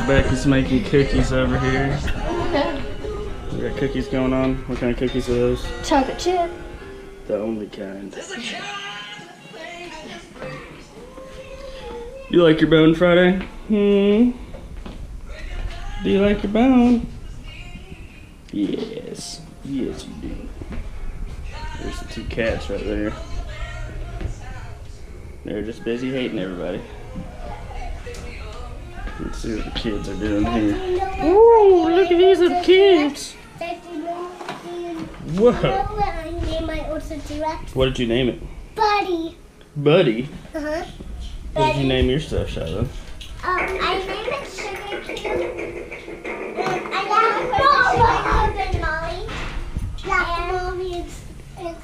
Rebecca's making cookies over here. We got cookies going on. What kind of cookies are those? Chocolate chip. The only kind. You like your bone, Friday? Do you like your bone? Yes. Yes, you do. There's the two cats right there. They're just busy hating everybody. Let's see what the kids are doing here. Ooh, look at these little kids. Whoa. What did you name it? Buddy. Buddy? Uh-huh. What did you name your stuff, Shiloh? I named it Sugar Cube. I named it Molly.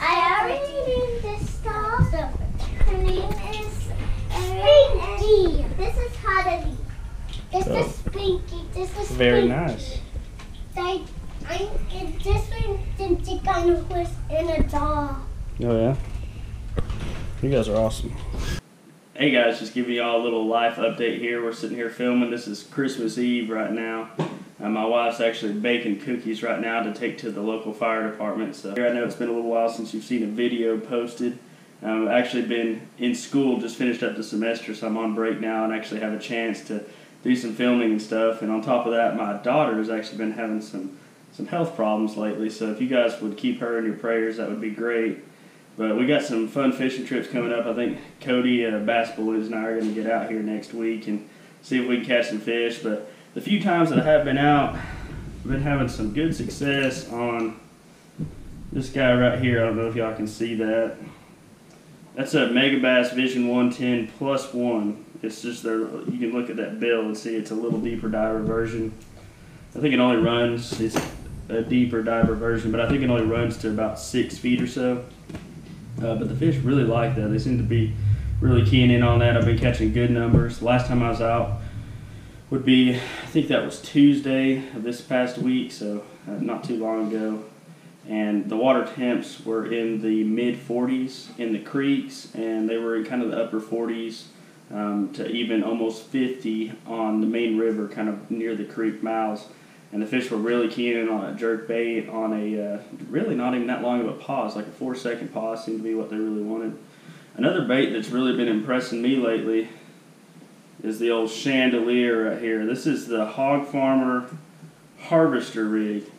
I already named this doll. Her name is Spinky. This is Huddly. This is Spinky. This is Very nice. This one's a kind of horse and a doll. Oh yeah? You guys are awesome. Hey guys, just giving y'all a little life update here. We're sitting here filming. This is Christmas Eve right now. My wife's actually baking cookies right now to take to the local fire department. So I know it's been a little while since you've seen a video posted. I've actually been in school, just finished up the semester, so I'm on break now and actually have a chance to do some filming and stuff. And on top of that, my daughter has actually been having some health problems lately. So if you guys would keep her in your prayers, that would be great. But we got some fun fishing trips coming up. I think Cody, Bass Balloons, and I are going to get out here next week and see if we can catch some fish. But the few times that I have been out, I've been having some good success on this guy right here. I don't know if y'all can see that. That's a Mega Bass Vision 110 Plus 1. It's just there. You can look at that bill and see it's a little deeper diver version. I think it only runs, it's a deeper diver version, but I think it only runs to about 6 feet or so. But the fish really like that. They seem to be really keying in on that. I've been catching good numbers. Last time I was out would be, I think that was Tuesday of this past week, so not too long ago. And the water temps were in the mid-40s in the creeks, and they were in kind of the upper 40s to even almost 50 on the main river, kind of near the creek mouths. And the fish were really keen in on a jerk bait on a really not even that long of a pause, like a 4-second pause seemed to be what they really wanted. Another bait that's really been impressing me lately is the old chandelier right here. This is the Hog Farmer Harvester rig.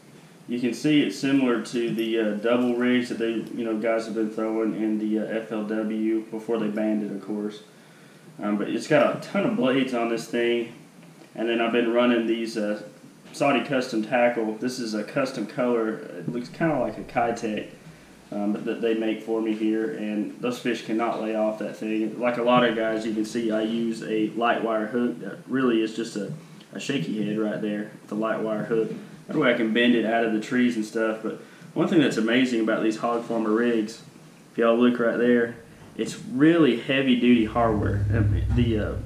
You can see it's similar to the double rigs that they, guys have been throwing in the FLW before they banned it, of course. But it's got a ton of blades on this thing, and then I've been running these Saudi custom tackle. This is a custom color. It looks kind of like a Kitech that they make for me here, and those fish cannot lay off that thing. Like a lot of guys, you can see I use a light wire hook that really is just a shaky head right there with a light wire hook. That way I can bend it out of the trees and stuff. But one thing that's amazing about these Hog Farmer rigs, if y'all look right there, it's really heavy duty hardware. The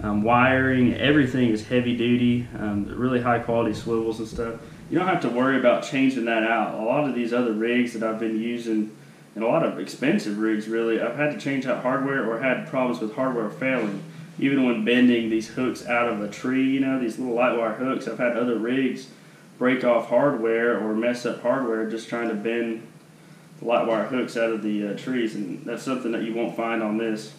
wiring, everything is heavy duty, really high quality swivels and stuff. You don't have to worry about changing that out. A lot of these other rigs that I've been using, and a lot of expensive rigs really, I've had to change out hardware or had problems with hardware failing. Even when bending these hooks out of a tree, these little light wire hooks, I've had other rigs break off hardware or mess up hardware just trying to bend the light wire hooks out of the trees, and that's something that you won't find on this.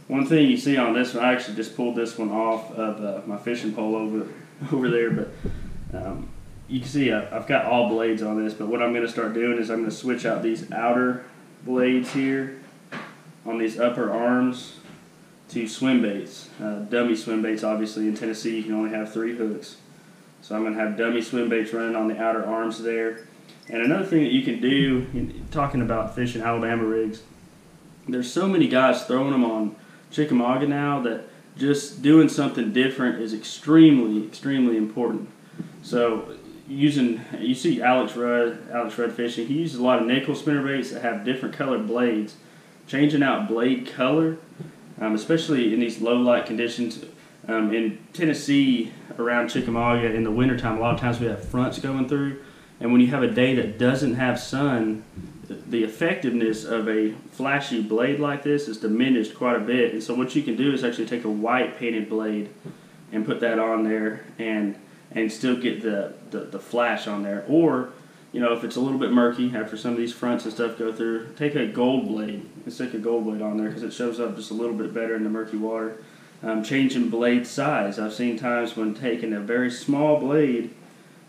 One thing you see on this one, I actually just pulled this one off of my fishing pole over there, but you can see I've got all blades on this, but what I'm going to start doing is I'm going to switch out these outer blades here on these upper arms to swim baits. Dummy swim baits, obviously. In Tennessee, you can only have 3 hooks. So I'm going to have dummy swim baits running on the outer arms there. And another thing that you can do, talking about fishing Alabama rigs, there's so many guys throwing them on Chickamauga now that just doing something different is extremely, extremely important. So you see Alex Rudd fishing, he uses a lot of nickel spinner baits that have different colored blades. Changing out blade color, especially in these low light conditions. In Tennessee, around Chickamauga, in the wintertime, a lot of times we have fronts going through, and when you have a day that doesn't have sun, the effectiveness of a flashy blade like this is diminished quite a bit. And so what you can do is actually take a white painted blade and put that on there and still get the flash on there. Or, you know, if it's a little bit murky after some of these fronts and stuff go through, take a gold blade and stick a gold blade on there because it shows up just a little bit better in the murky water. Changing blade size. I've seen times when taking a very small blade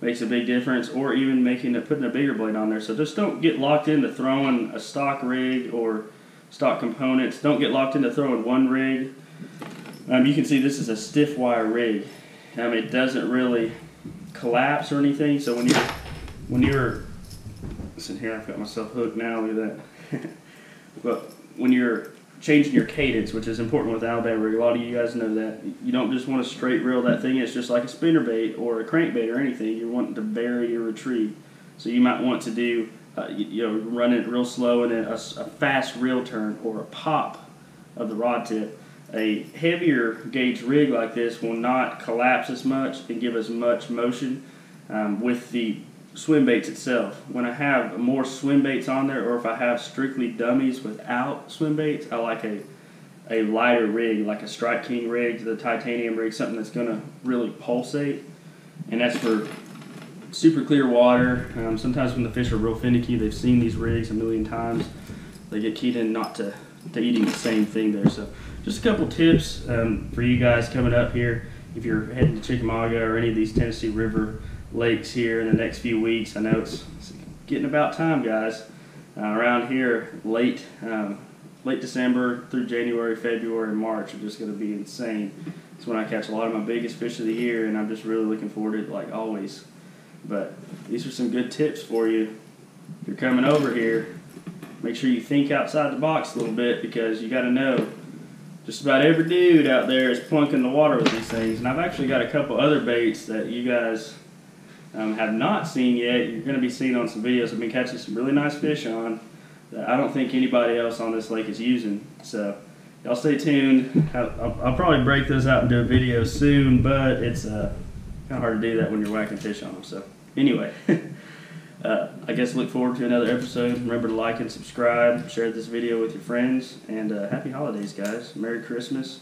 makes a big difference, or even putting a bigger blade on there. So just don't get locked into throwing a stock rig or stock components. Don't get locked into throwing one rig. You can see this is a stiff wire rig. It doesn't really collapse or anything. So when you're listen here, I've got myself hooked now. Look at that. But when you're changing your cadence, which is important with Alabama rig, a lot of you guys know that you don't just want to straight reel that thing. It's just like a spinnerbait or a crankbait or anything. You're wanting to bury your retrieve. So you might want to do run it real slow and then a fast reel turn or a pop of the rod tip. A heavier gauge rig like this will not collapse as much and give as much motion with the swim baits itself. When I have more swim baits on there, or if I have strictly dummies without swim baits, I like a lighter rig, like a Strike King rig, the titanium rig, something that's going to really pulsate. And that's for super clear water. Sometimes when the fish are real finicky, they've seen these rigs a million times, they get keyed in not to eating the same thing there. So just a couple tips for you guys coming up here if you're heading to Chickamauga or any of these Tennessee River lakes here in the next few weeks. I know it's getting about time, guys. Around here, late December through January, February, and March are just going to be insane. It's when I catch a lot of my biggest fish of the year, and I'm just really looking forward to it, like always. But these are some good tips for you. If you're coming over here, make sure you think outside the box a little bit, because you got to know just about every dude out there is plunking the water with these things. And I've actually got a couple other baits that you guys have not seen yet. You're going to be seeing on some videos. I've been catching some really nice fish on that I don't think anybody else on this lake is using. So y'all stay tuned. I'll probably break those out and do a video soon, but it's kind of hard to do that when you're whacking fish on them. So anyway, I guess look forward to another episode. Remember to like and subscribe, share this video with your friends, and happy holidays, guys. Merry Christmas.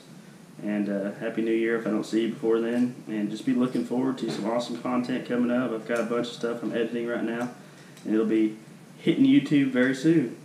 And Happy New Year if I don't see you before then. And just be looking forward to some awesome content coming up. I've got a bunch of stuff I'm editing right now, and it'll be hitting YouTube very soon.